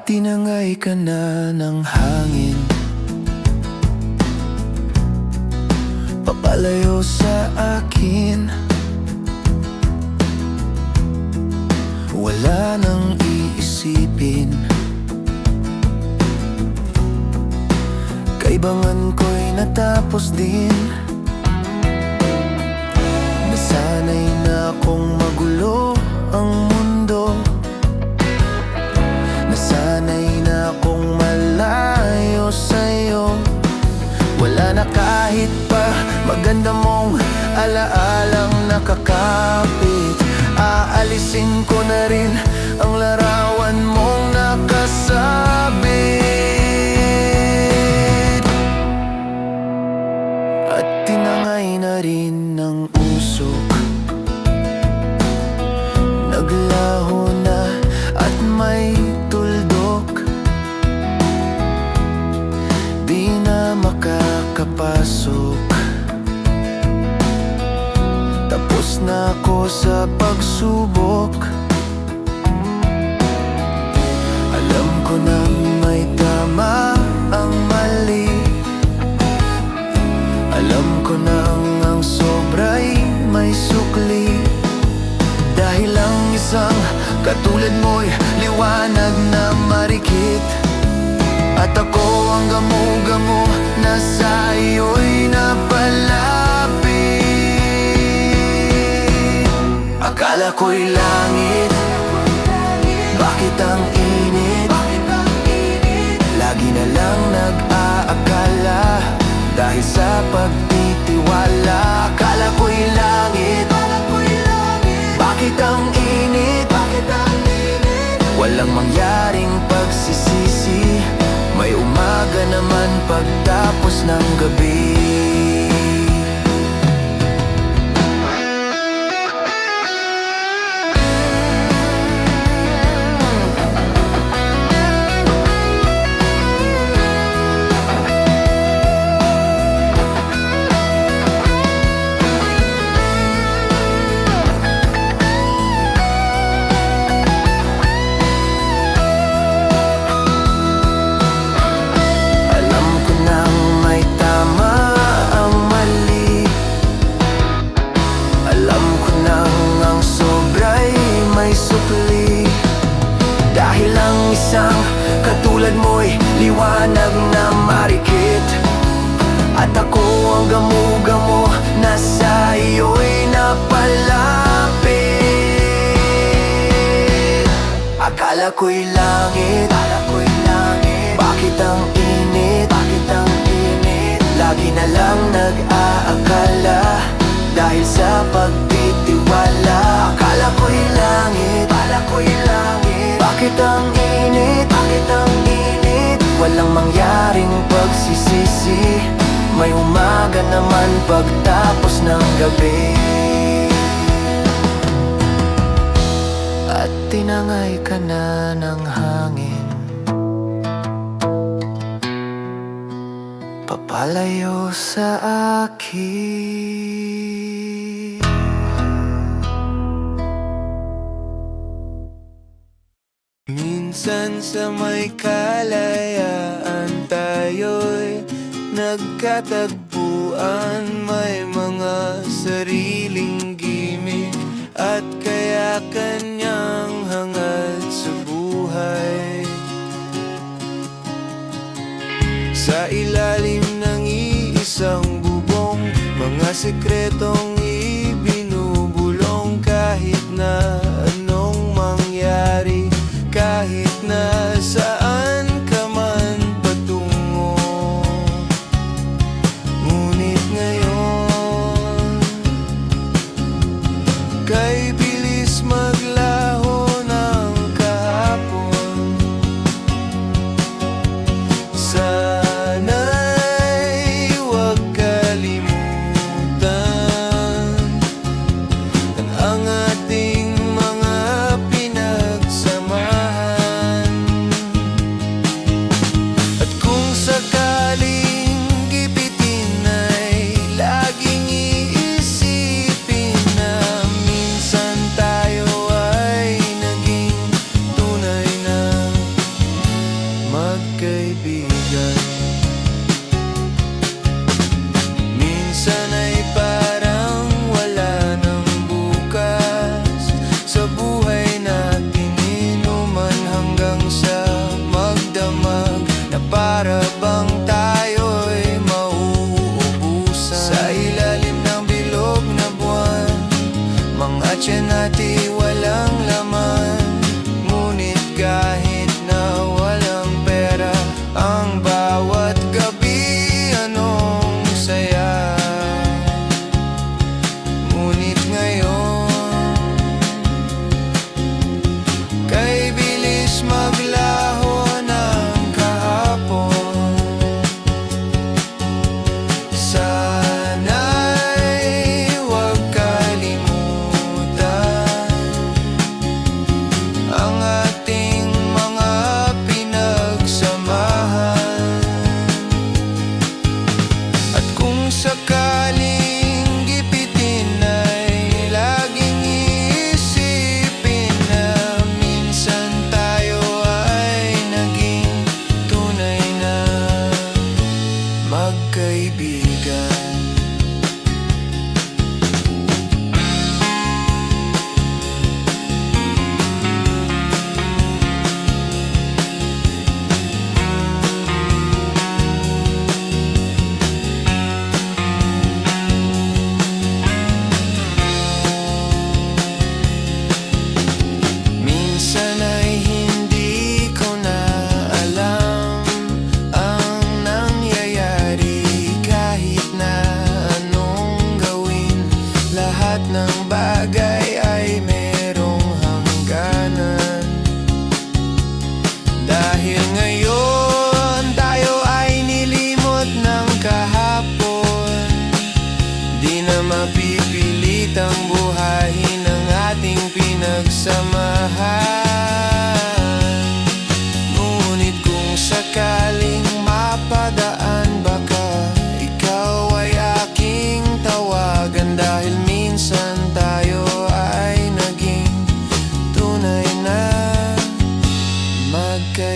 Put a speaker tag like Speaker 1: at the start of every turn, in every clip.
Speaker 1: tinangay ka na ng hangin, papalayo sa akin. Wala nang iisipin, kaibangan ko'y natapos din. Nasanay na akong magulo ang mundo, nasanay na akong malayo sa'yo. Wala na kahit pa maganda mong alaalang nakakapit. Aalisin ko na rin ang larawan mong nakasabit. At tinangay na rin ng usok, naglaho na at may tuldok. Di na makakapasok, tapos na ako sa pagsubok. Alam ko na may tama ang mali, alam ko na ang sobra'y may sukli. Dahil ang isang katulad mo'y liwanag na marikit, at ako ang gamo-gamo na sa iyo'y napalapit. Akala ko'y langit, bakit ang init? Lagi na lang nag-aakala, dahil sa pagtitiwala. Akala ko'y langit, bakit ang init? Walang mangyaring pagsisisi, may umaga naman pagtapos ng gabi. Dahil ang isang katulad mo'y liwanag na marikit, at ako ang gamo-gamo na sa iyo'y napalapit. Akala ko'y langit, bakit ang init? Lagi na lang nag-aakala, dahil sa pagtitiwala. Akala ko'y langit, bakit ang init? Walang mangyaring pagsisisi, may umaga naman pagtapos ng gabi. At tinangay ka na ng hangin, papalayo sa akin. Minsan sa may kalayaan tayo'y nagkatagpuan, may mga sariling gimik at kaya kanyang hangad sa buhay. Sa ilalim ng iisang bubong, mga sekretong ibinubulong. Kahit na anong mangyari, kahit na saan ka man patungo, ngunit ngayon kay bilis maglaho ng kahapon. Sana'y huwag kalimutan ang ating mga pinagsamahan.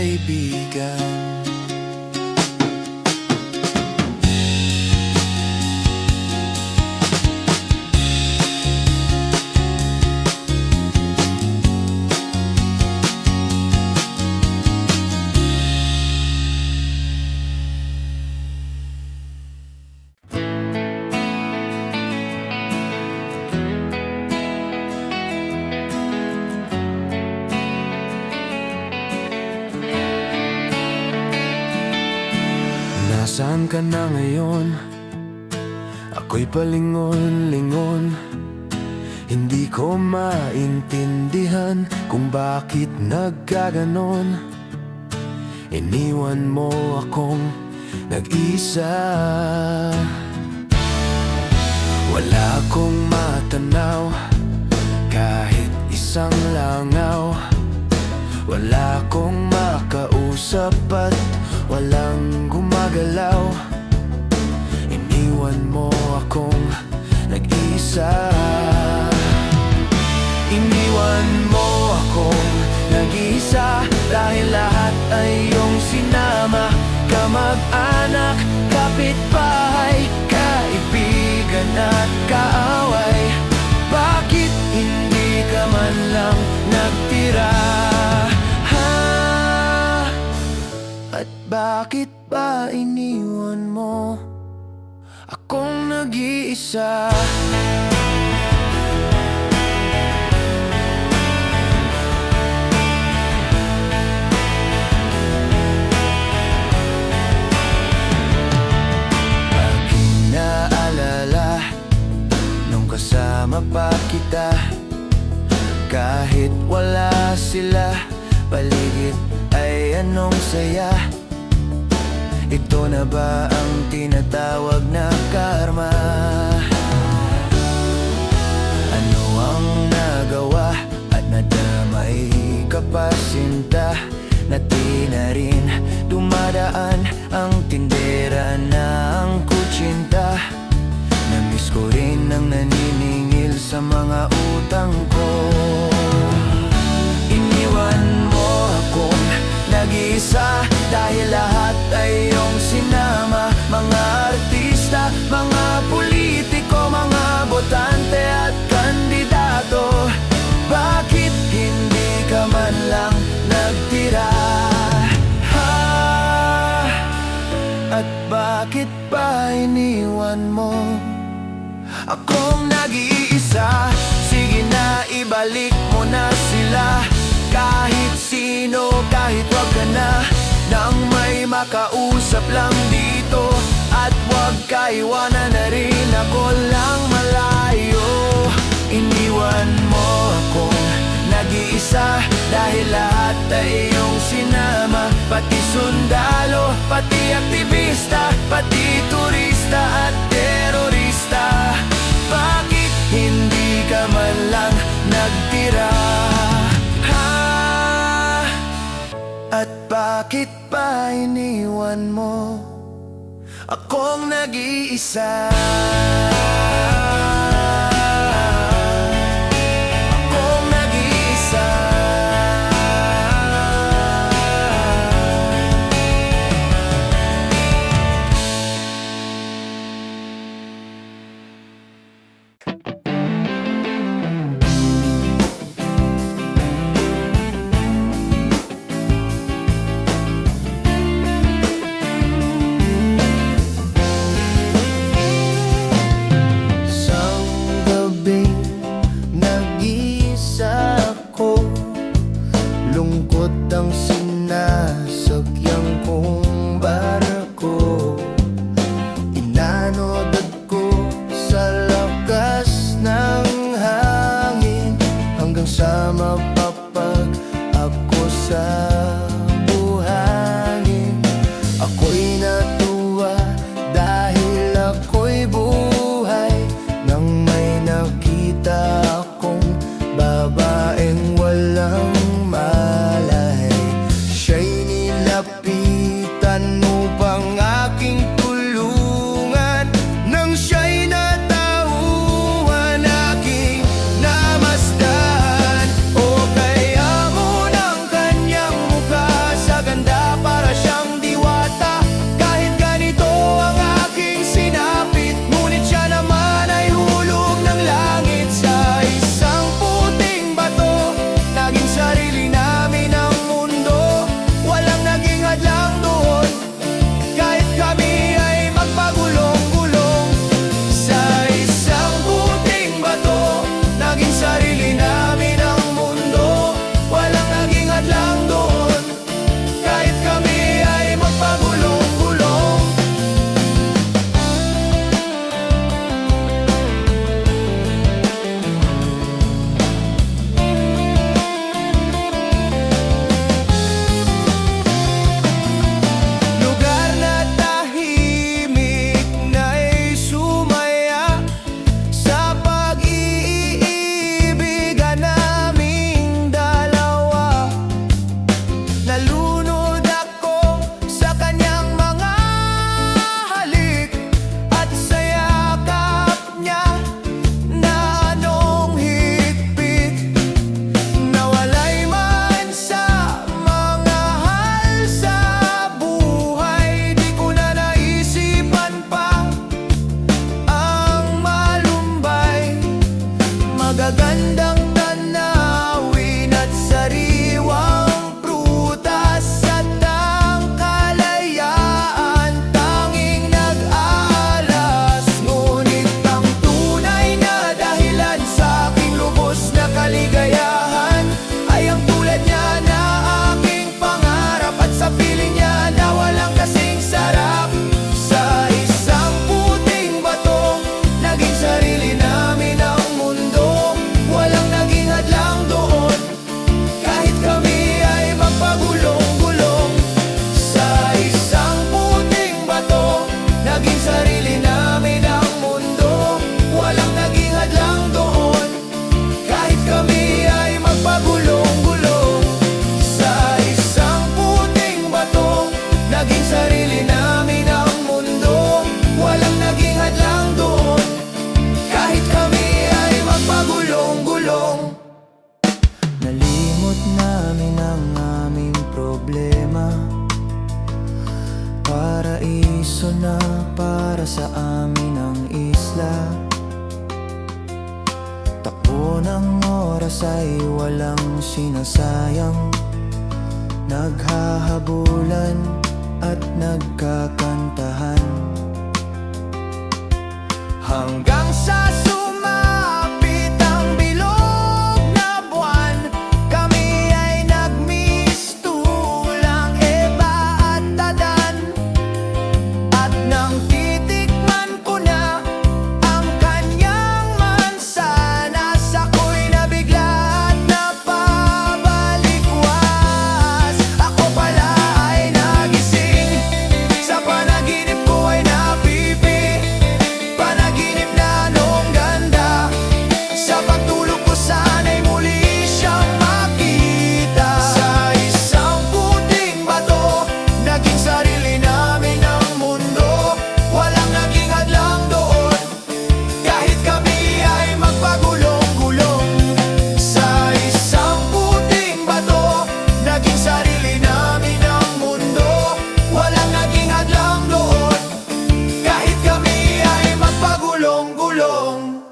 Speaker 1: kaibigan. Nasaan ka na ngayon? Ako'y palingon-lingon. Hindi ko maintindihan kung bakit nagkaganon. Iniwan mo akong nag-isa. Wala akong matanaw, kahit isang langaw. Wala akong makausap at walang gumagalaw. Iniwan mo akong nag-isa. Iniwan mo akong nag-isa, dahil lahat ay iyong sinama. Kamag-anak, kapitbahay, kaibigan at kaaway. Bakit hindi ka man lang nagtira? At bakit ba iniwan mo akong nag-iisa? Aking naalala nung kasama pa kita. Kahit wala sila paligid, ay anong saya. Ito na ba ang tinatawag na karma? Ano ang nagawa at nadamay ka pa, sinta? Na di na rin dumadaan ang tindera ng kutsinta. Namiss ko rin ang naniningil sa mga utang ko. Iniwan mo akong nag-isa, dahil lahat ay iyong sinama. Mga artista, mga politiko, mga botante at kandidato. Bakit hindi ka man lang nagtira? At bakit ba iniwan mo akong nag-iisa? Sige na, ibalik mo na sila. Kahit sino, kahit wag ka na, nang may makausap lang dito. At wag ka iwanan na rin ako lang malayo. Iniwan mo akong nag-iisa, dahil lahat ay iyong sinama. Pati sundalo, pati aktivista, pati turista at terorista. Bakit hindi ka man lang nagtira? At bakit pa iniwan mo akong nag-iisa? Akong nag-iisa. Ang sinasakyang kong barko, inanodad ko sa lakas ng hangin, hanggang sa mapapag ako sa buhangin. Ako'y natuwa dahil ako'y buhay, nang may nakita akong babaeng walang malay. Siya'y nilapitan upang aking tulungan. Nang siya'y natauhan, aking namasdan. O kaya mo ng kanyang para sa amin ang isla. Takbo ng oras ay walang sinasayang, naghahabulan at nagkakantahan, hanggang sa sumapit ang bilog na buwan. Kami ay nagmistulang Eva at Adan, at nang titikman ko na ang kanyang mansanas, ako'y nabigla at napabalikwas. Ako pala ay nagising, sa panaginip ko ay napipi, panaginip na noong ganda. Sa pagtulog ko sana'y muli siyang makita. Sa isang puting bato, naging sarili namin ang mundo. Walang naging hadlang doon, kahit kami ay magpagulong-gulong. Sa isang puting bato, naging sarili namin ang mundo. Walang naging hadlang doon, kahit kami ay magpagulong-gulong.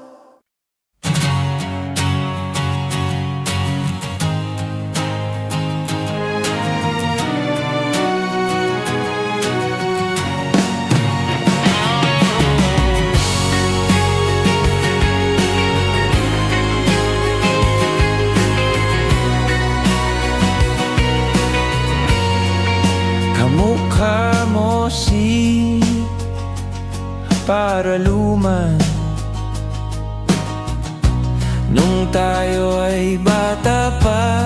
Speaker 1: Kamukha mo si Paraluman nung tayo ay bata pa,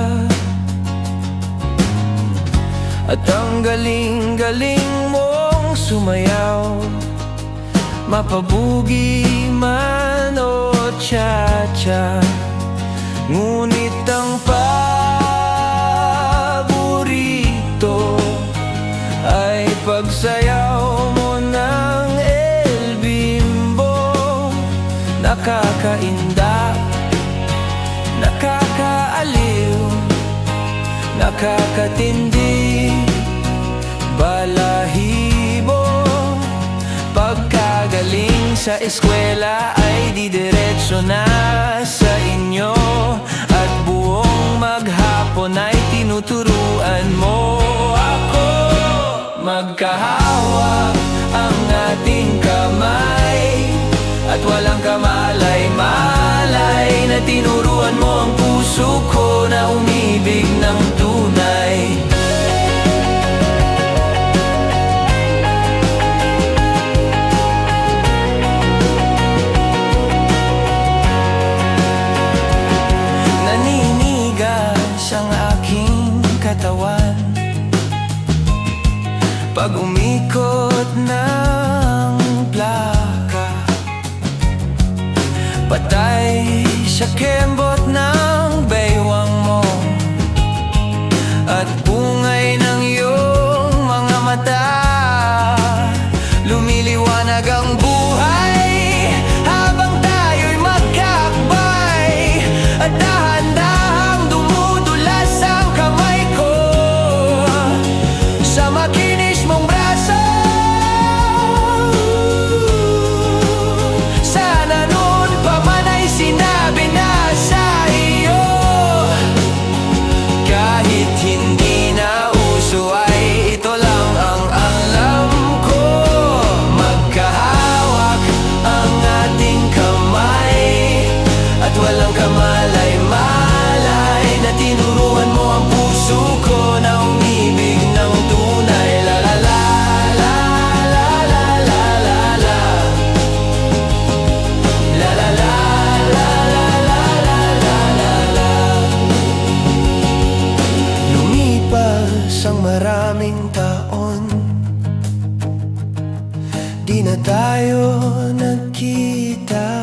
Speaker 1: at ang galing-galing mong sumayaw, mapabugi man o cha-cha. Ngunit ang paborito ay pagsayaw mo ng El Bimbo. Nakakainda, nakakaaliw, nakakatindi, balahibo. Pagkagaling sa eskwela ay didiretso na sa inyo, at buong maghapon ay tinuturuan mo ako. Magkahawak ang ating kamay, at walang kamalay-malay, na tinuruan mo ang puso ko na umibig ng tunay. Naninigas ang aking katawan pag umikot ng plaka, patay sa kembot ng baywang mo, at bungay ng iyong mga mata. Lumiliwanag ang buhay habang tayo'y magkakbay, at dahan-dahang dumudulas ang kamay ko sa makinis mong braso. Sana noon pa man ay sinabi na sa iyo, kahit hindi na uso ay ito lang ang alam ko. Magkahawak ang ating kamay, at walang kamalay-malay, na tinuruan mo ang puso ko na umibig ng tunay. La la la la la la la la la. La la la la la la la la la la. Lumipas ang maraming taon, di na tayo nagkita.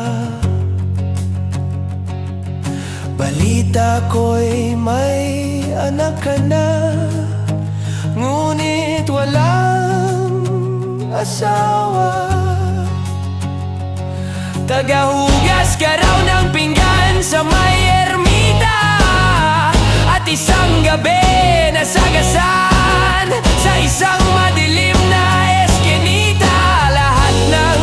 Speaker 1: Balita ko'y may anak ka na, ngunit walang asawa. Tagahugas ka raw ng pinggan sa may ermita, at isang gabi nasagasan sa isang madilim na eskinita. Lahat ng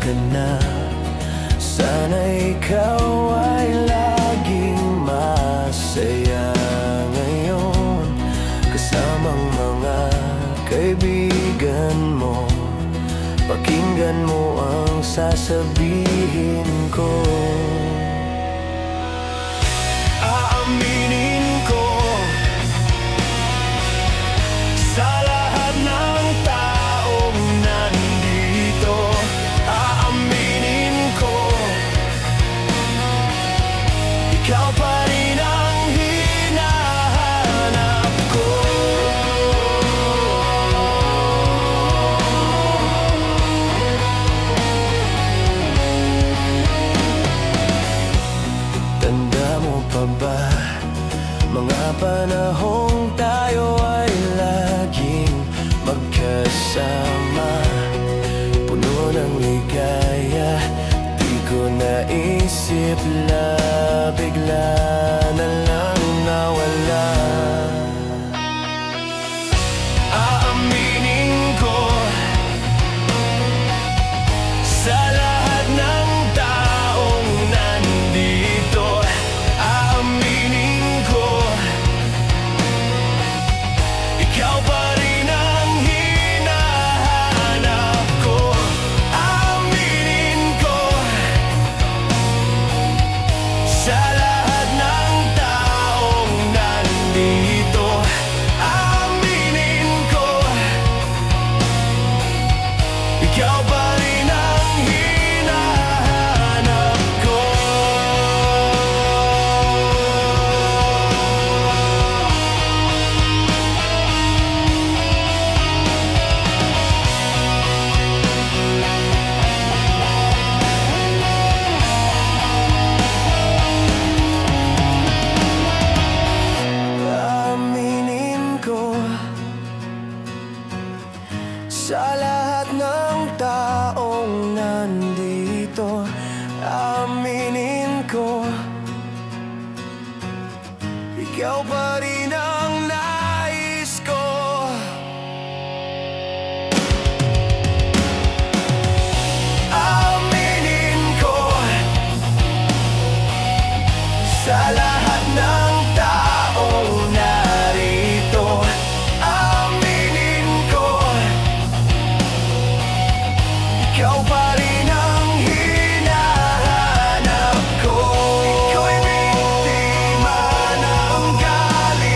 Speaker 1: maganap. Sana ikaw ay laging masaya ngayon, kasamang mga kaibigan mo. Pakinggan mo ang sasabihin ko. Aaminin ko sa lahat ng taong nandito. Aaminin ko, ikaw pa rin ang hinahanap ko. Tanda mo pa ba mga panahong tayo ay laging magkasama, puno ng ligaya? Di ko naisip na bigla na lang nawala. Aaminin ko sa lahat ng taong nandito. Aaminin ko, ikaw pa rin ang hinahanap ko. Aaminin ko sa lahat ng taong nandito. Aaminin ko, ikaw pa rin ang hinahanap ko. Aaminin ko sa lahat ng taong nandito. Aaminin ko, ikaw pa rin ang nais ko. Aaminin ko sa lahat ng taong narito. Aaminin ko, ikaw pa rin ang hinahanap ko. Ikaw ay biktima ng galit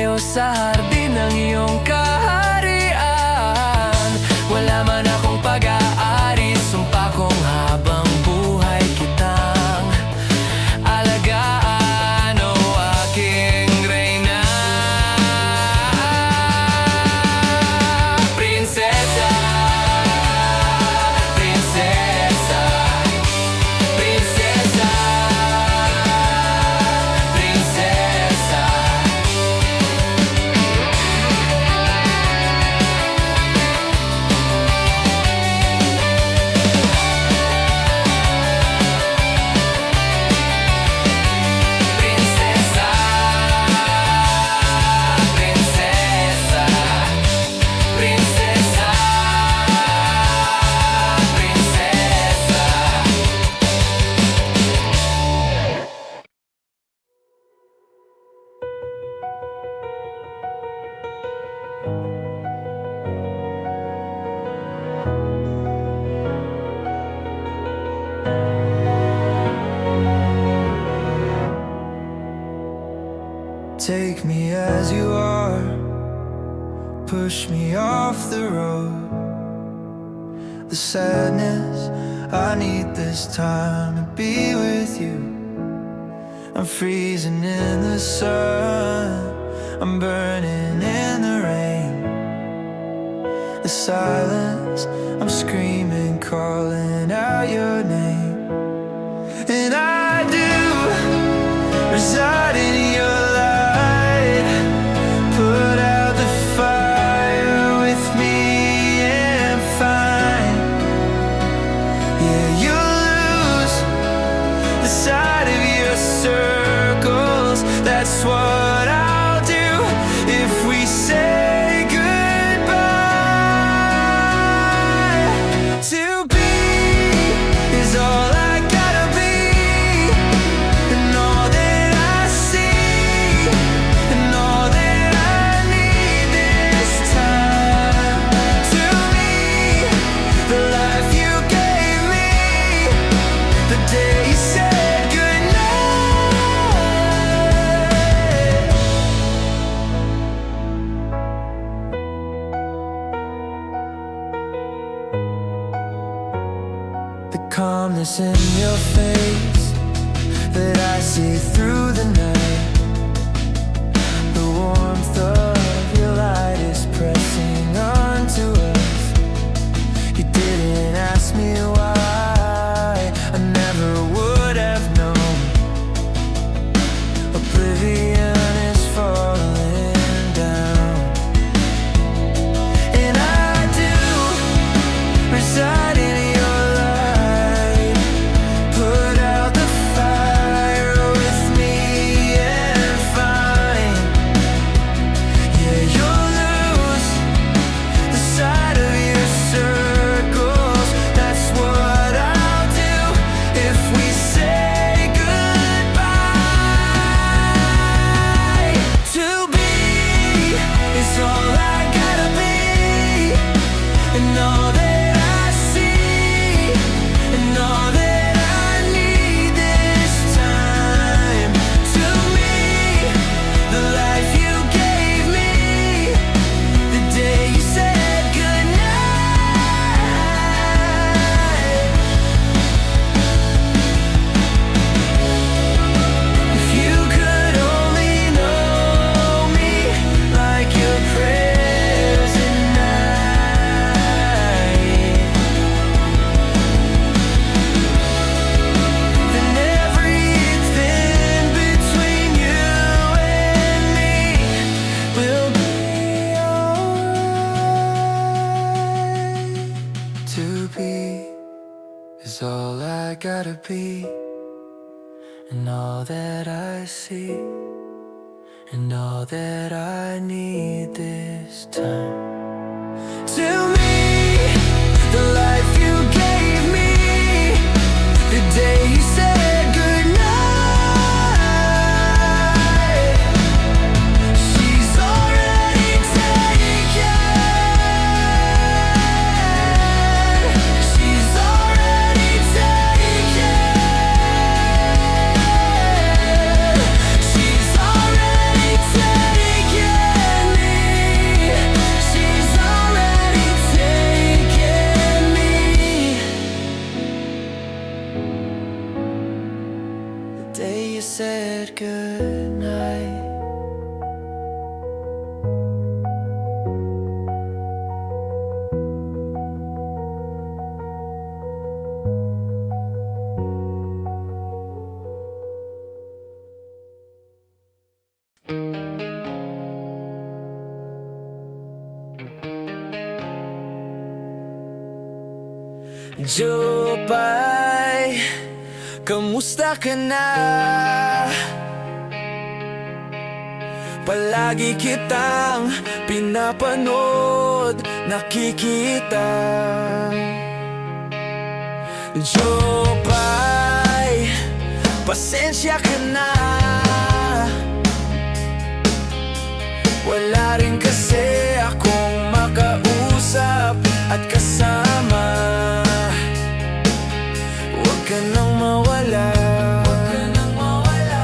Speaker 1: tayo sa hardin ng iyong kaharian. Wala man akong pag-aari, sumpa kong habang buhay kitang alagaan, o aking reyna. Prinsesa, prinsesa, prinsesa, prinsesa. Take me as you are, push me off the road. The sadness, I need this time to be with you. I'm freezing in the sun, I'm burning in the rain. The silence, I'm screaming, calling out your name. And I do reside in your light. Put out the fire with me and find, yeah, you'll lose the side of your circles. That's what I'll do if we say goodbye. To be is all I gotta be, and all that I see, and all that I need this time. To me, the life you gave me, the day you said goodnight. The calmness in your face that I see through the night. The warmth of your light is pressing onto us. You didn't ask me why, I never would have known. Oblivion is falling down, and I do reside in your light. Put out the fire with me and find, yeah, you'll lose the side of your circles. That's what I'll do if we say goodbye. To be is all I gotta be, and all that I see, and all that I need this time. To me, the life you gave me, the day you said goodnight. If you could only know me like your prayers at night, then everything between you and me will be alright. To be is all I gotta be, and all that I see, and all that I need this time. To me, the life you gave me, the day you said goodnight. She's already taken. She's already taken. She's already taken. said goodnight. Jopay, kamusta ka na? Palagi kitang pinapanood, nakikita. Jopay, pasensya ka na. Wala rin kasi akong makausap at kasama. Huwag ka nang mawala, huwag ka nang mawala,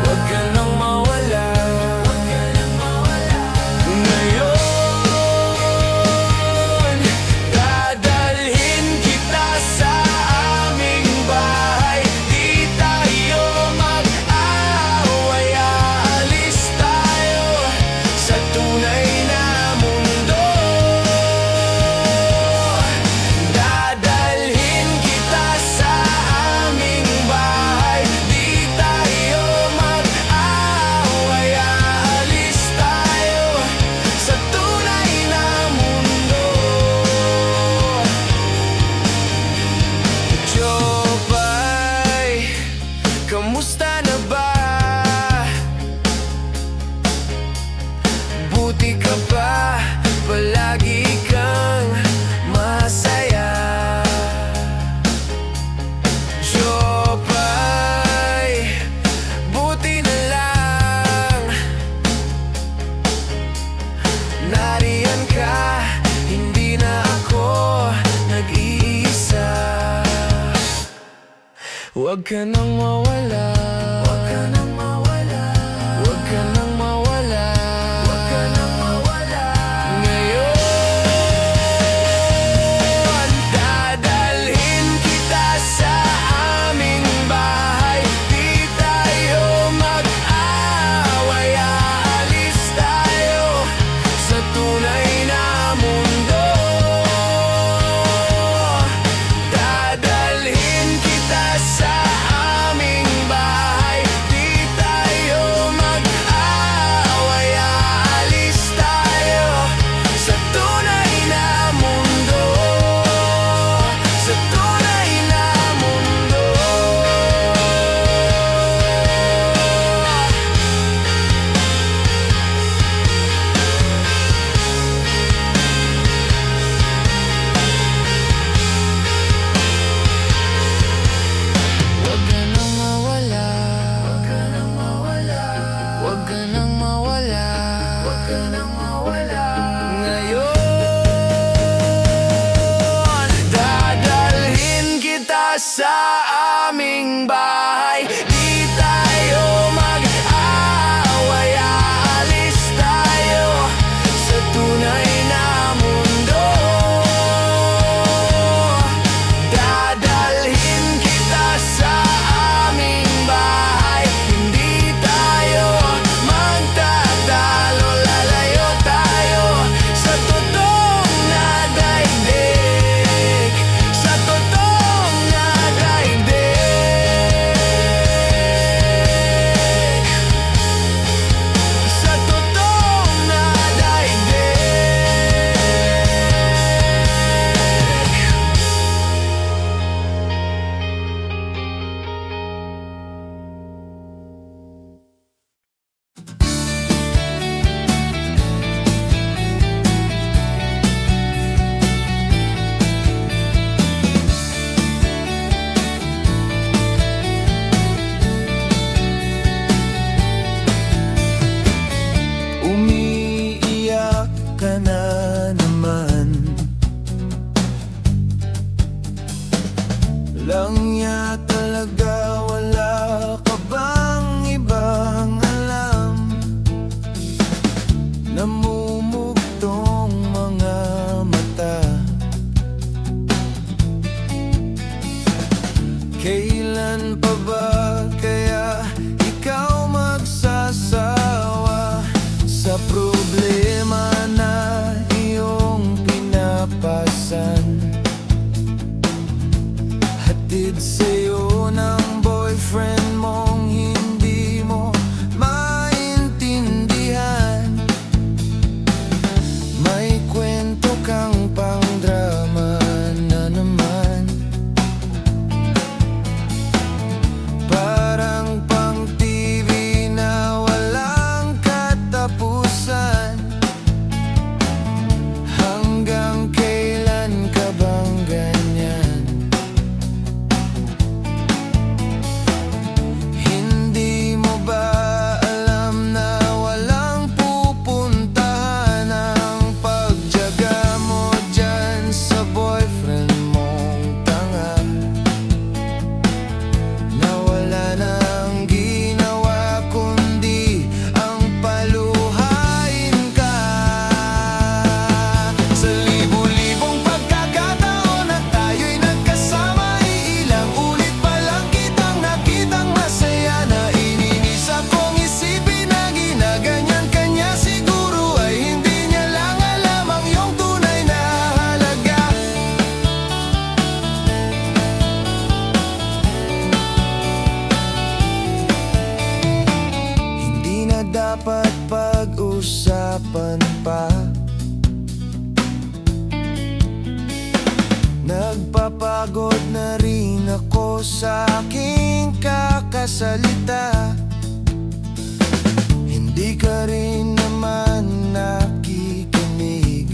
Speaker 1: huwag ka nang mawala, huwag ka nang mawala. Ngayon, dadalhin kita sa aming bahay. Di tayo mag-aaway, aalis tayo sa tunay na mundo. Dadalhin kita sa aming bahay. Di tayo mag-aaway, aalis tayo sa tunay na mundo. Jopay, kamusta na ba? Buti ka ba? Palagi kang masaya. Jopay, buti na lang nariyan ka, hindi na ako nag-iisa. Huwag ka nang mawala, huwag ka nang mawala, huwag ka nang mawala, huwag ka nang mawala. Ngayon, dadalhin kita sa aming bahay. Di tayo mag-aaway, aalis tayo sa tunay na mundo. Dadalhin kita sa aming bahay. Di tayo mag-aaway, aalis tayo sa tunay na mundo. Sa tunay na mundo. Huwag ka nang mawala, huwag ka nang mawala, huwag ka nang mawala, huwag ka nang mawala. Ngayon, dadalhin kita sa aming bahay. Di tayo mag-aaway, aalis tayo sa tunay na mundo. Dadalhin kita sa aming bahay. Hindi tayo magtatalo, lalayo tayo sa totoong na daigdig. Sa totoong na daigdig. Sa totoong na daigdig. Umiiyak ka na naman. Langya talaga, wala ka bang ibang alam? Namumugtong mga mata. Kailan pa ba kaya ikaw sa'yo ng boyfriend mong hindi mo maintindihan. May kwento kang pang-drama na naman, parang pang-TV na walang katapusan. Hanggang kailan ka bang ganyan? Hindi mo ba alam na walang pupuntahan ang pagtiyaga mo dyan sa boyfriend mong tanga, na wala nang ginawa kundi ang paluhain ka? Sa libu-libong pagkakataon na tayo'y nagkasama, iilang ulit pa lang kitang nakitang masaya. Naiinis akong isipin na ginaganyan ka niya. Siguro ay hindi niya lang alam ang iyong tunay na halaga. Hindi na dapat pag-usapan pa. Nagpapagod na rin ako sa aking kakasalita. Hindi ka rin naman nakikinig.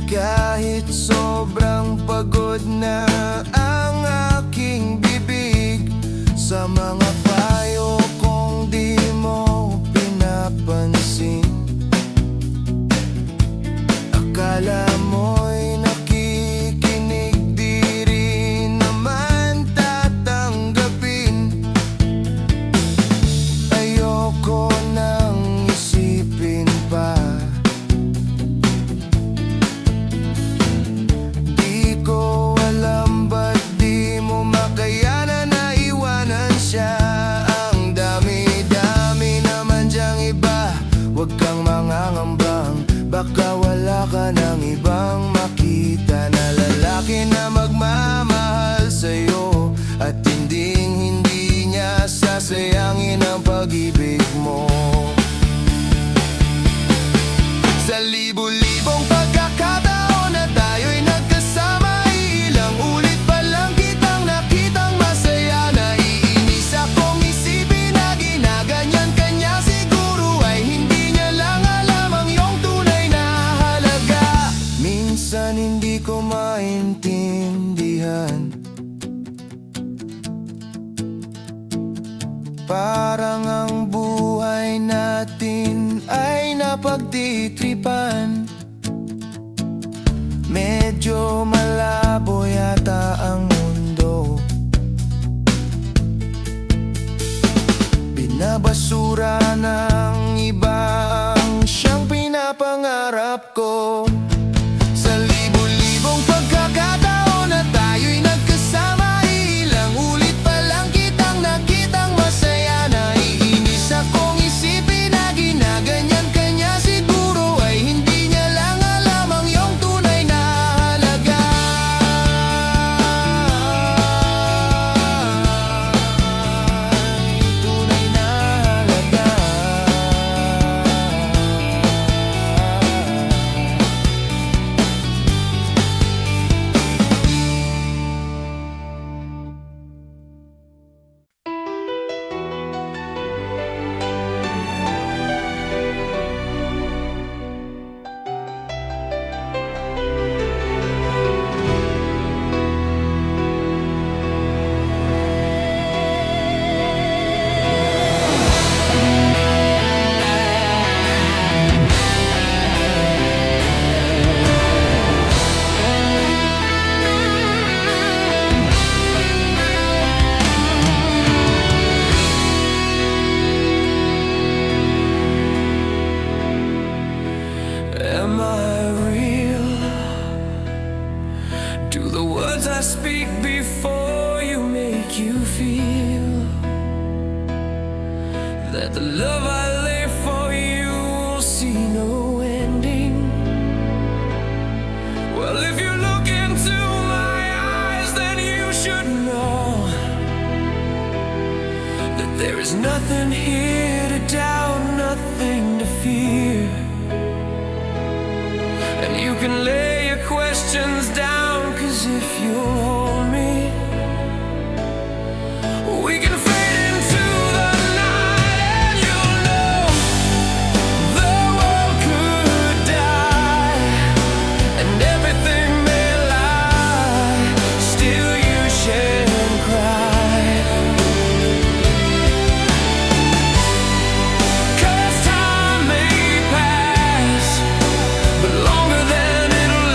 Speaker 1: Kahit sobrang pagod na ang aking bibig, sa mga payo kong di mo pinapansin. Akala mo'y nakikinig, di rin naman tatanggapin. Ayoko nang isipin pa. Di ko alam ba't di mo makayanan na iwanan siya. Ang dami-dami naman diyang iba, huwag kang mangangambang. Baka wala ka ng ibang makita na lalaki na magmamahal sa'yo, at hindi niya sasayangin ang pag-ibig mo. Sa libu-libong pagkakataon na tayo'y nagkasama, iilang ulit pa lang kitang nakitang masaya. Naiinis akong isipin na ginaganyan ka niya. Siguro ay hindi niya lang alam ang iyong tunay na halaga. Minsan hindi ko maintindihan, parang ang buhay natin ay napagtitripan. Medyo malabo yata ang mundo. Binabasura ng iba ang siyang pinapangarap ko. Sa libu-libong pagkakataon na tayo'y nagkasama, ilang ulit pa lang kitang nakitang masaya. Naiinis akong isipin na ginaganyan ka niya. Siguro ay hindi niya lang alam ang iyong tunay na halaga. Tunay na halaga. speak before you make you feel that the love I lay for you will see no ending. Well, if you look into There is nothing here to doubt, nothing to fear. And you can lay your questions down, 'cause if you'll hold me, we can fade into the night, and you'll know the world could die and everything may lie, still you shan't cry. 'Cause time may pass, but longer than it'll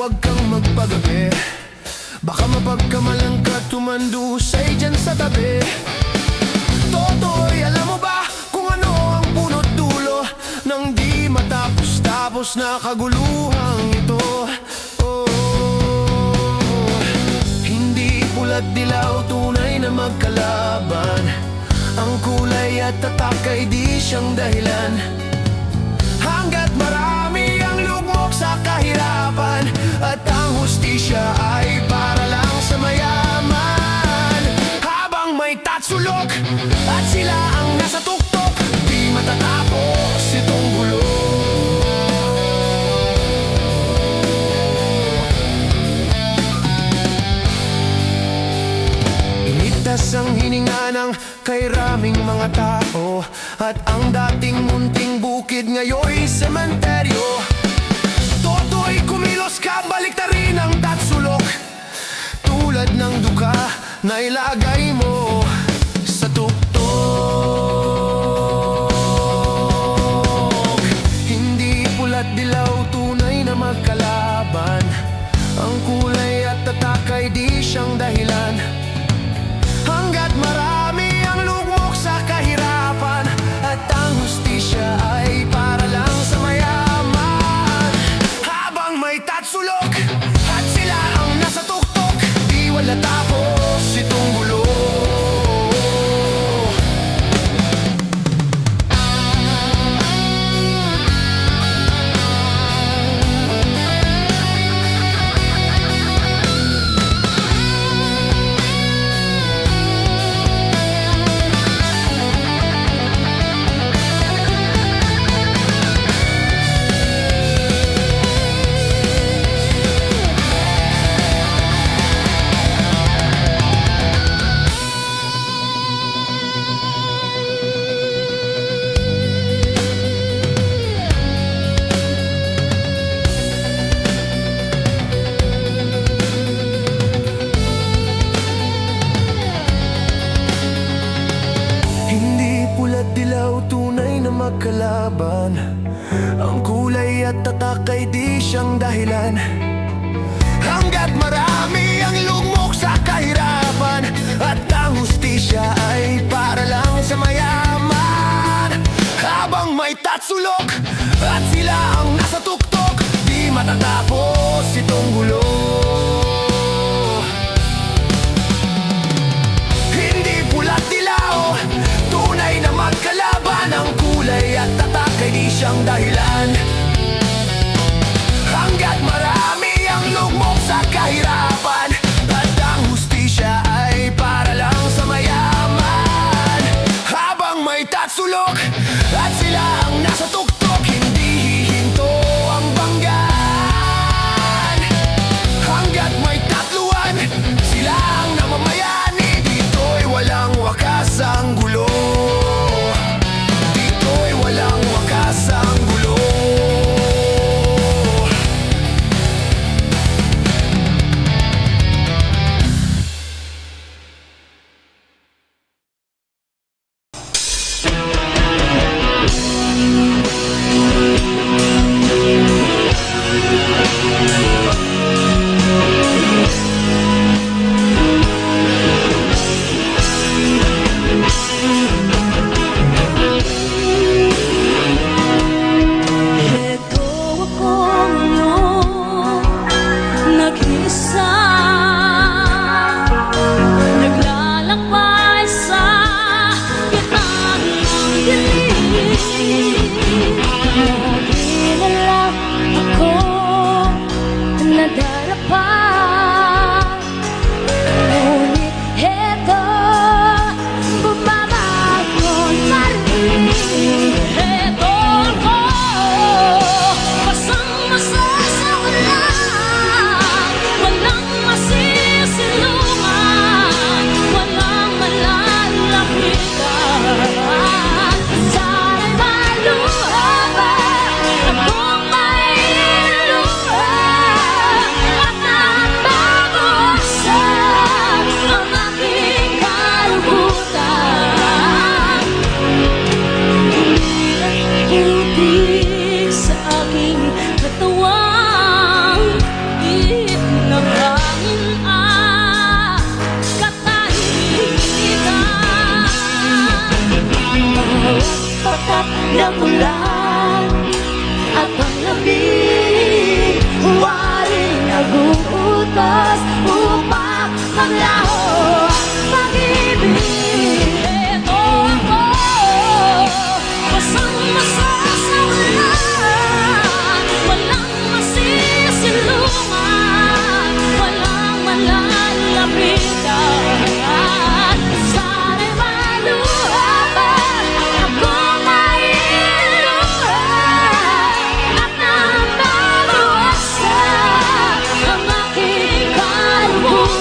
Speaker 1: huwag kang magpagabi. Baka mapagkamalang ka tumandusay dyan sa tabi. Totoy, alam mo ba kung ano ang punot dulo ng di matapos-tapos na kaguluhang ito? Hindi pula't dilaw, tunay na magkalaban. Ang kulay at tatak ay di siyang dahilan. Hanggat marami ang lugmok sa kahirapan, at ang hustisya ay para lang sa mayaman. Habang may tatsulok at sila ang nasa tuktok, di matatapos itong gulo. Initas ang hininga ng kay raming mga tao, at ang dating munting bukid ngayon'y sementeryo. Toto'y kumilos ka, balik na rin ang tatsulok, tulad ng duka na ilagay mo sa tuktok. Hindi pula't dilaw, tunay na magkalaban. Ang kulay at tatak ay di siyang dahilan. Hanggat marami ang lugmok sa kahirapan, at ang hustisya ay para lang sa mayaman. Habang may tatsulok at sila ang nasa tuktok, di wala tapos itong gulo. Dilaw, tunay na magkalaban. Ang kulay at tatak ay di siyang dahilan. Hanggat marami ang lugmok sa kahirapan, at ang hustisya ay para lang sa mayaman. Habang may tatsulok at sila ang nasa tuktok, di matatapos itong gulo. Hindi pula't dilaw, tunay na magkalaban. Ang kulay at tatak ay di siyang dahilan. Hanggat marami ang lugmok sa kahirapan, at ang hustisya ay para lang sa mayaman. Habang may tatsulok at sila ang nasa tuktok, hindi hihinto ang banggan. Hanggat may tatluan, sila ang namamayani. Dito'y walang wakas ang gulo. Dito'y walang wakas ang gulo.
Speaker 2: Naglalakbay sa gitna ng tatak ng ulan at ang lamig, huwaring naguutos upang maglaho pag-ibig. Ito ako, basang-basa sa ulan, walang masisilungan, walang malalapitan. Sana'y maluha pa ako mailuhan at nababawasan ang aking kalungkutan.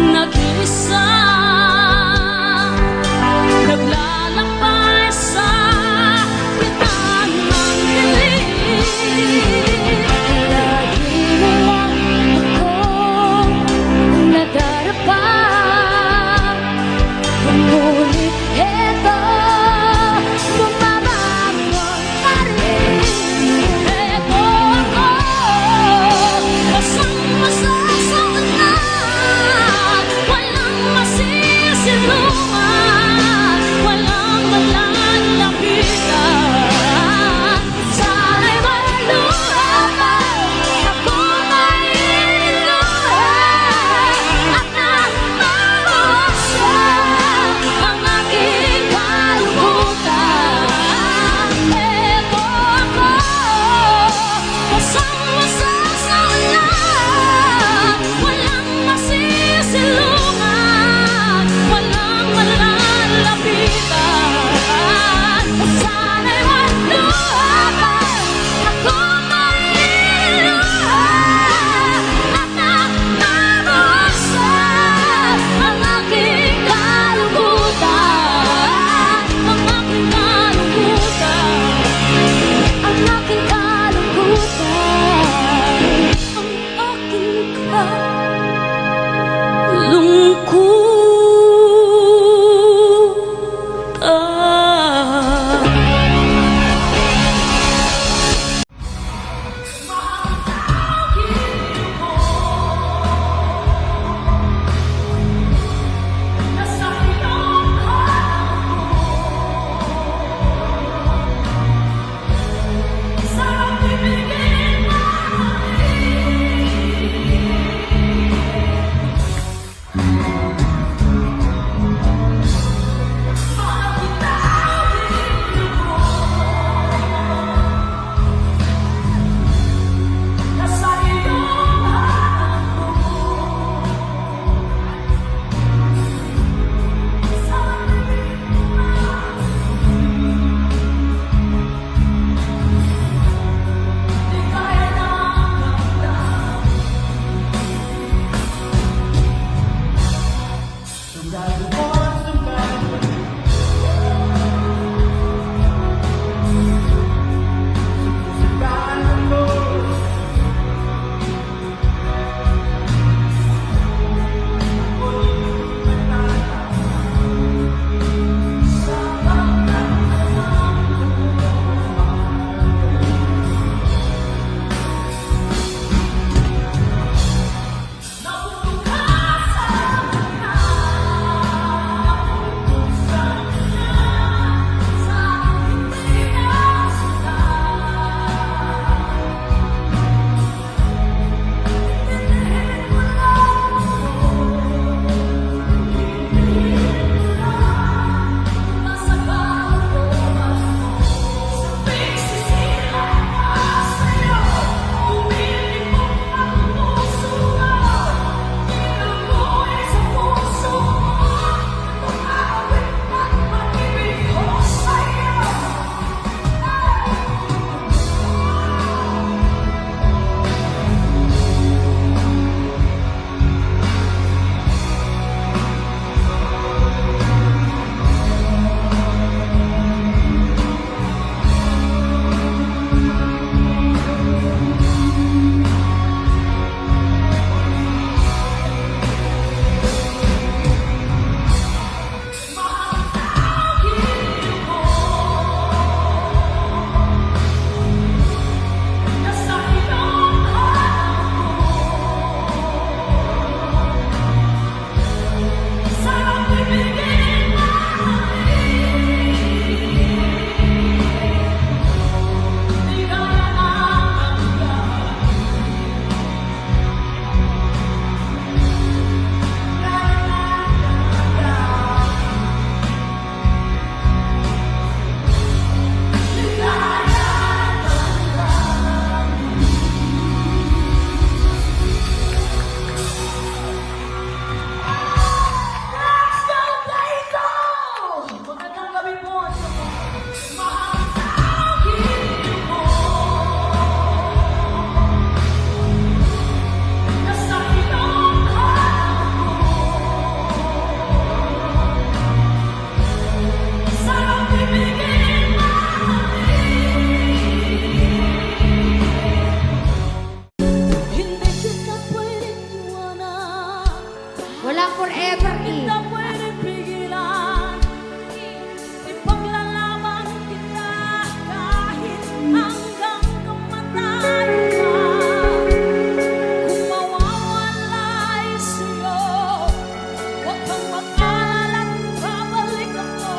Speaker 2: Nag-iisa, naglalakbay sa pitan ng dilim. Lagi mo lang akong nadarapa, ngunit eto, bumabangon pa rin. Eto ako, basang-basa sa ulan, walang masisilungan, walang malalapitan. Sana'y maluha pa ako mailuhan at nababawasan ang aking kalungkutan. Eto ako, basang-basa sa ulan, walang masisilungan, walang malalapitan. Sana'y maluha pa ako mailuhan at nababawasan ang aking kalungkutan. Ang aking kalungkutan, ang aking kalungkutan, ang aking kalungkutan.
Speaker 3: Walang forever eh.
Speaker 2: Kita pwede pigilan, ipaglalaban kita kahit hanggang kamatayan ka. Kung mawawala'y sa'yo, huwag kang mag-alala't babalik ako.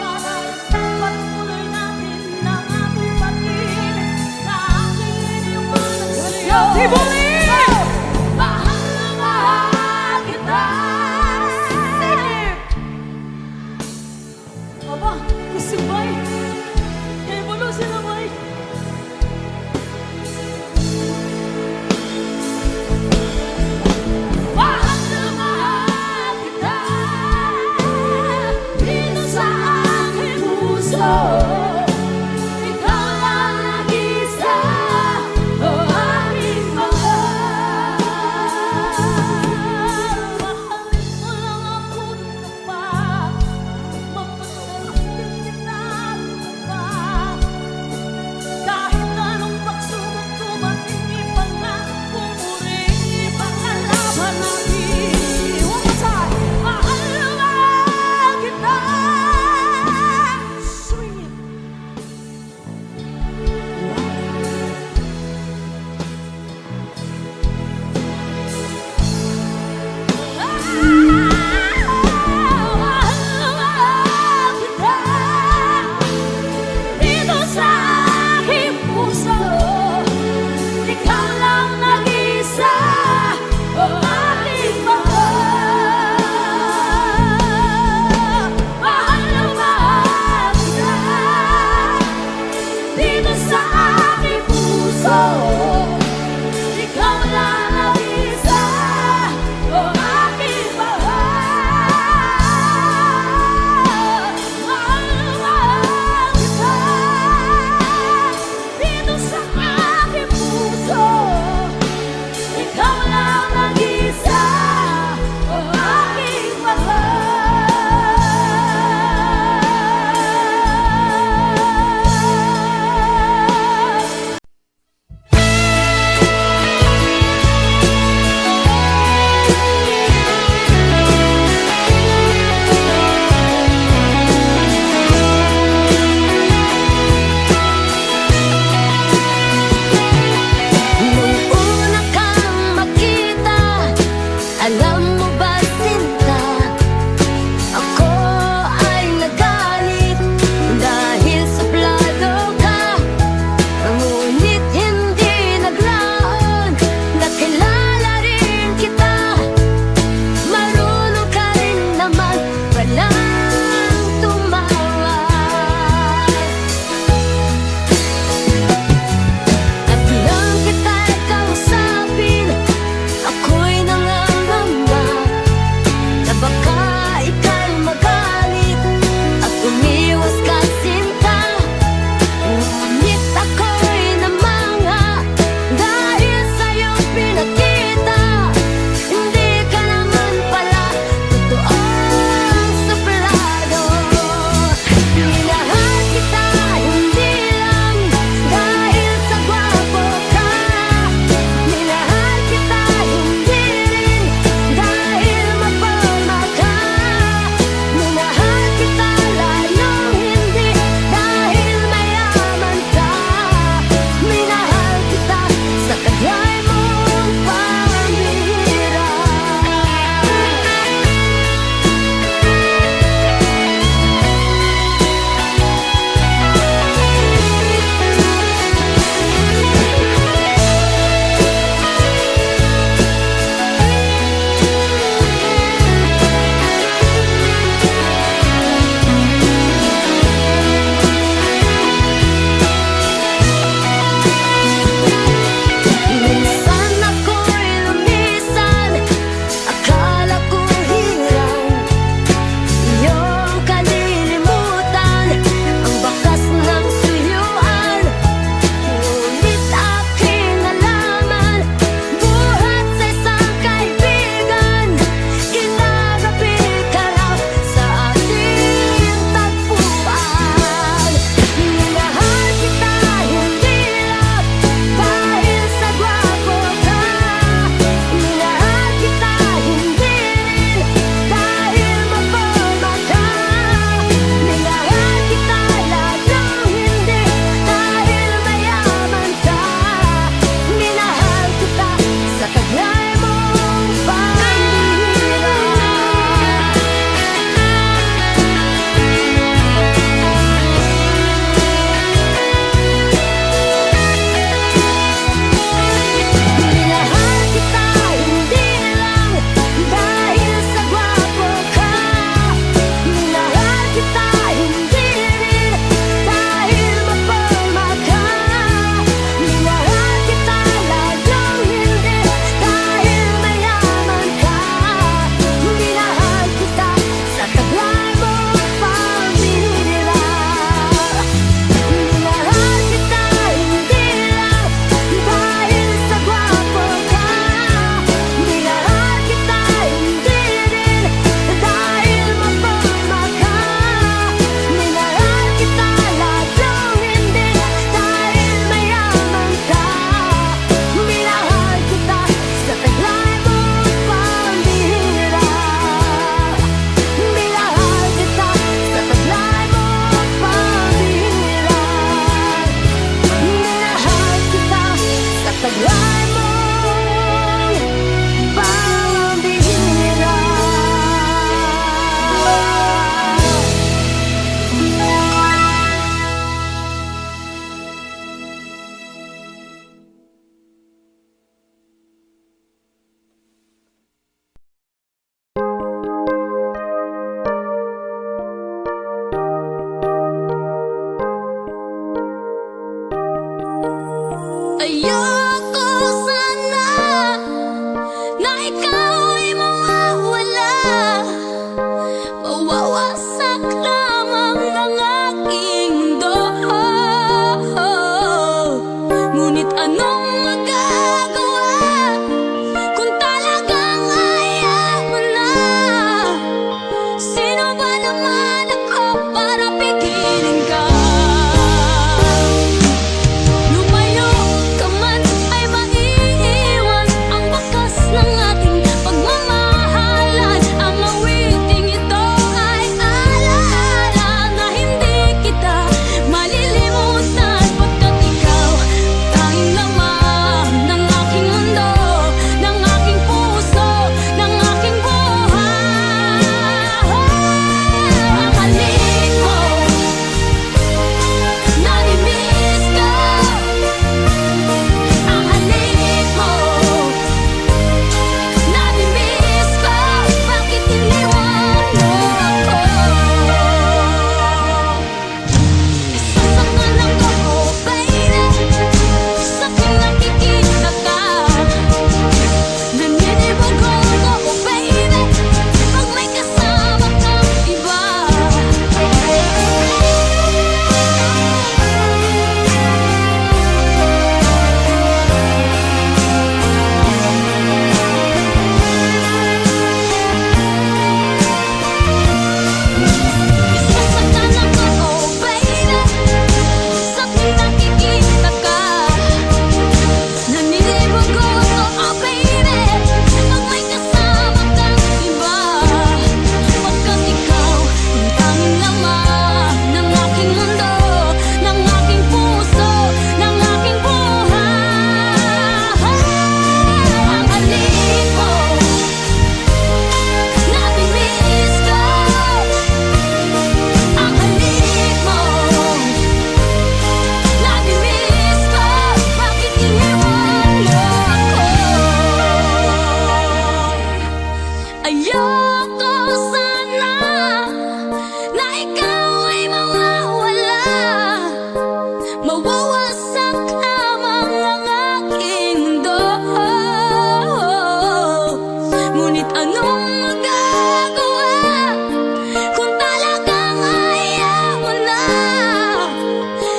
Speaker 2: Para ipagpatuloy natin ang ating pag-ibig na aking iniwanan sa'yo. Mahal na mahal kita. na ikaw ay mawawala. Mawawasak lamang ang aking mundo. Ngunit anong magagawa kung talagang ayaw mo na? Sino ba naman ako para pigilin ka? Lumayo ka man ay maiiwan ang bakas ng ating pagmamahalan. Ang awiting ito ay alaala na hindi kita malilimutan, pagkat ikaw tanging laman ng aking mundo, ng aking puso, ng aking buhay. Ang halik mo, nami-miss ko. Ang halik mo, nami-miss ko. Bakit iniwan mo ako? Sasaktan ako, oh baby, sa tuwing nakikita ka. Naninibog ako, oh baby, pag may kasama kang iba. Sasaktan ako, oh baby, sa tuwing nakikita ka. Naninibog ako, oh baby, pag may kasama kang iba. Pagkat ikaw ang tanging laman ng aking mundo, ng aking puso, ng aking buhay. Ang halik mo, nami-miss ko. Ang halik mo, nami-miss ko. Bakit iniwan mo ako? Ayoko sana na ikaw ay mawawala. Mawawasak lamang ang aking mundo. Ngunit anong magagawa kung talagang ayaw mo na?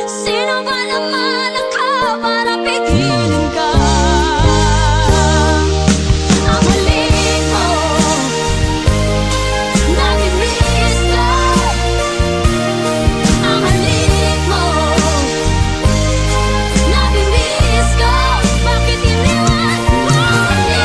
Speaker 2: Sino ba naman ako para pigilin ka? Ang halik mo, nami-miss ko. Ang halik mo, nami-miss ko. Bakit iniwan mo ako?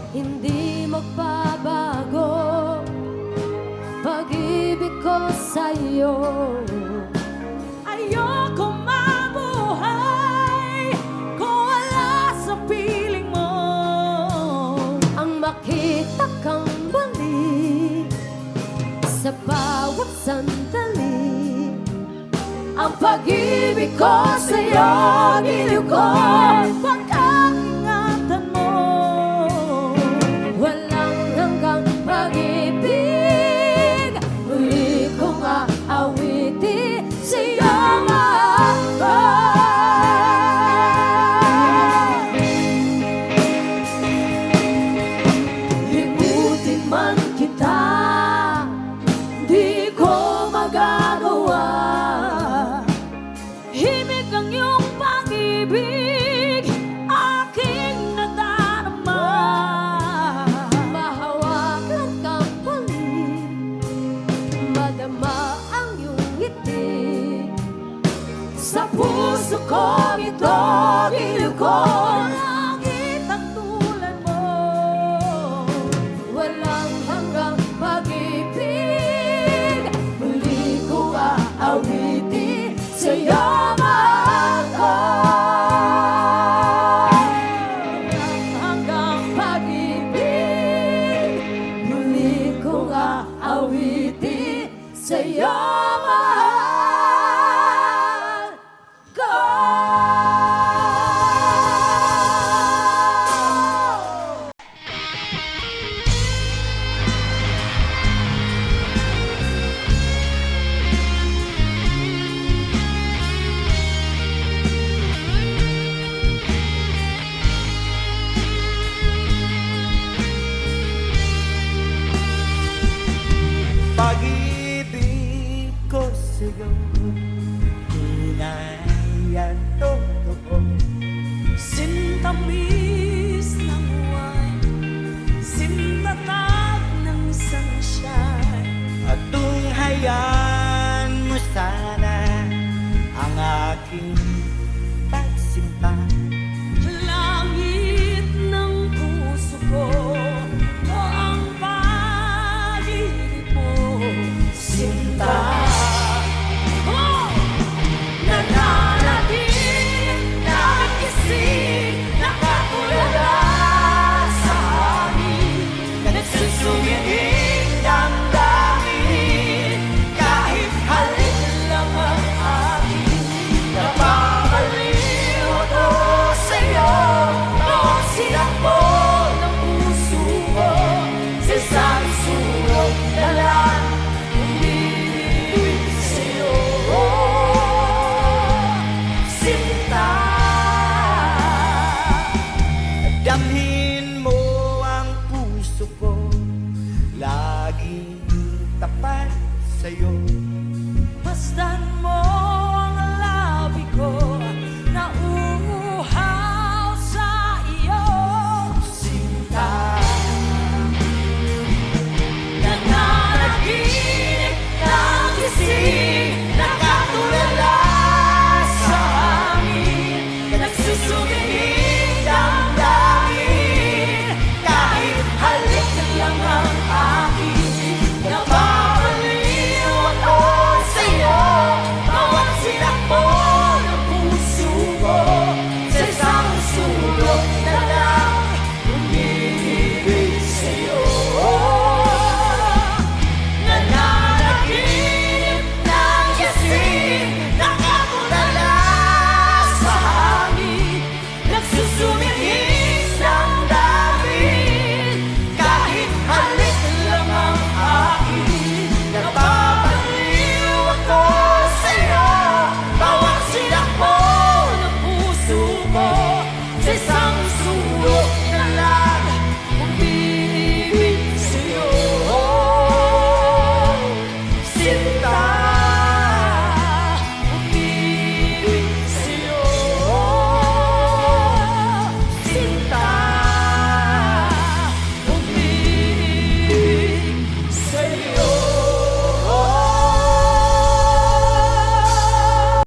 Speaker 2: Hindi magbabago pag-ibig ko sa'yo.
Speaker 3: Ayoko mabuhay kung wala sa piling mo.
Speaker 2: Ang makita kang balik sa bawat sandali. Ang pag-ibig ko sa'yo, giliw ko.
Speaker 3: Pag-ingatan mo.
Speaker 2: Walang hanggang pag-ibig, muli kong aawiti sa'yo limutin man kita, di ko magagawa.
Speaker 3: Himig ang iyong pag-ibig, aking nadarama.
Speaker 2: Mahawakan kang muli, madama ang iyong ngiti. Sa puso ko ito, giliw ko.
Speaker 3: Langit ang tulad mo.
Speaker 2: Walang hanggang pag-ibig, muli ko aawiti sa'yo, mahal ko. Walang hanggang pag-ibig, muli ko aawiti sa'yo, mahal ko.
Speaker 1: Pag-ibig ko sa'yo, tunay at totoo.
Speaker 3: Sinta mi